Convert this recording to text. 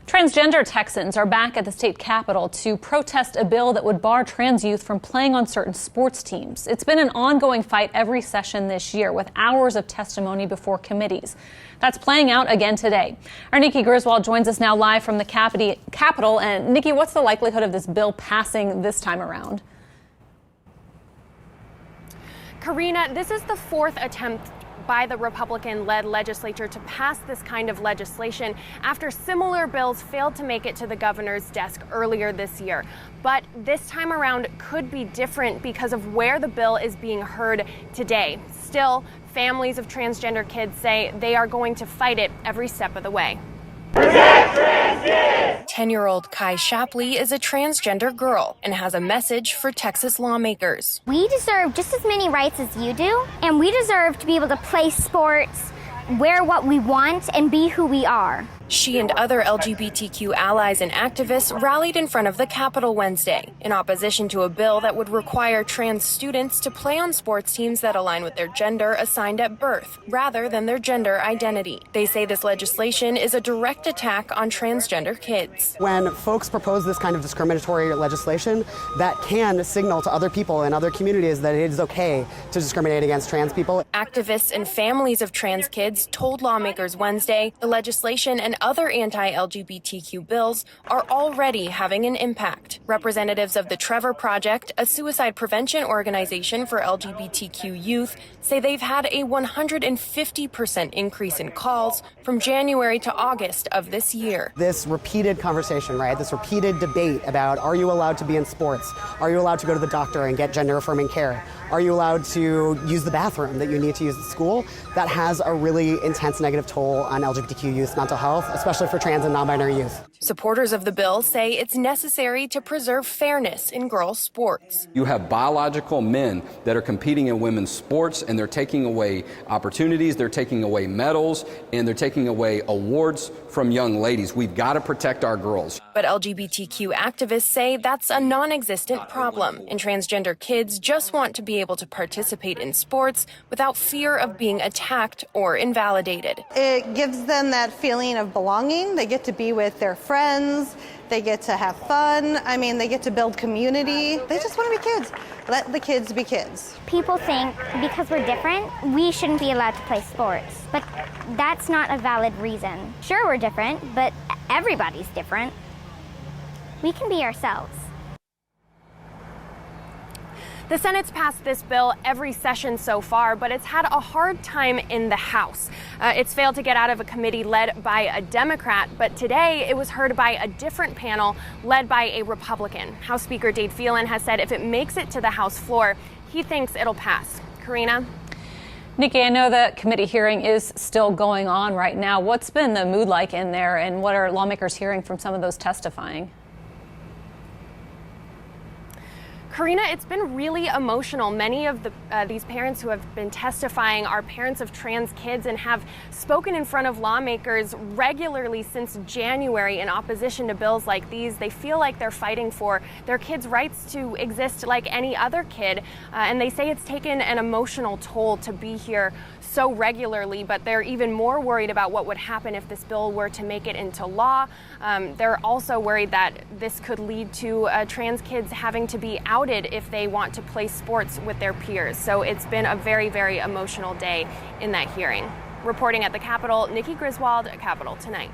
Transgender Texans are back at the state capitol to protest a bill that would bar trans youth from playing on certain sports teams. It's been an ongoing fight every session this year, with hours of testimony before committees. That's playing out again today. Our Nikki Griswold joins us now live from the Capitol. And Nikki, what's the likelihood of this bill passing this time around? Karina, this is the fourth attempt by the Republican-led legislature to pass this kind of legislation after similar bills failed to make it to the governor's desk earlier this year. But this time around could be different because of where the bill is being heard today. Still, families of transgender kids say they are going to fight it every step of the way. 10-year-old Kai Shapley is a transgender girl and has a message for Texas lawmakers. We deserve just as many rights as you do, and we deserve to be able to play sports, wear what we want, and be who we are. She and other LGBTQ allies and activists rallied in front of the Capitol Wednesday in opposition to a bill that would require trans students to play on sports teams that align with their gender assigned at birth, rather than their gender identity. They say this legislation is a direct attack on transgender kids. When folks propose this kind of discriminatory legislation, that can signal to other people in other communities that it is okay to discriminate against trans people. Activists and families of trans kids told lawmakers Wednesday the legislation and other anti-LGBTQ bills are already having an impact. Representatives of the Trevor Project, a suicide prevention organization for LGBTQ youth, say they've had a 150% increase in calls from January to August of this year. This repeated conversation, right? This repeated debate about, are you allowed to be in sports? Are you allowed to go to the doctor and get gender-affirming care? Are you allowed to use the bathroom that you need to use at school? That has a really intense negative toll on LGBTQ youth's mental health, especially for trans and non-binary youth. Supporters of the bill say it's necessary to preserve fairness in girls' sports. You have biological men that are competing in women's sports, and they're taking away opportunities, they're taking away medals, and they're taking away awards from young ladies. We've got to protect our girls. But LGBTQ activists say that's a non-existent problem, and transgender kids just want to be able to participate in sports without fear of being attacked or invalidated. It gives them that feeling of belonging. They get to be with their friends. They get to have fun. I mean, they get to build community. They just want to be kids. Let the kids be kids. People think because we're different, we shouldn't be allowed to play sports. But that's not a valid reason. Sure, we're different, but everybody's different. We can be ourselves. The Senate's passed this bill every session so far, but it's had a hard time in the House. It's failed to get out of a committee led by a Democrat, but today it was heard by a different panel led by a Republican. House Speaker Dade Phelan has said if it makes it to the House floor, he thinks it'll pass. Karina? Nikki, I know the committee hearing is still going on right now. What's been the mood like in there, and what are lawmakers hearing from some of those testifying? Karina, it's been really emotional. Many of these parents who have been testifying are parents of trans kids and have spoken in front of lawmakers regularly since January in opposition to bills like these. They feel like they're fighting for their kids' rights to exist like any other kid, and they say it's taken an emotional toll to be here so regularly, but they're even more worried about what would happen if this bill were to make it into law. They're also worried that this could lead to trans kids having to be outed if they want to play sports with their peers. So it's been a very, very emotional day in that hearing. Reporting at the Capitol, Nikki Griswold, Capitol Tonight.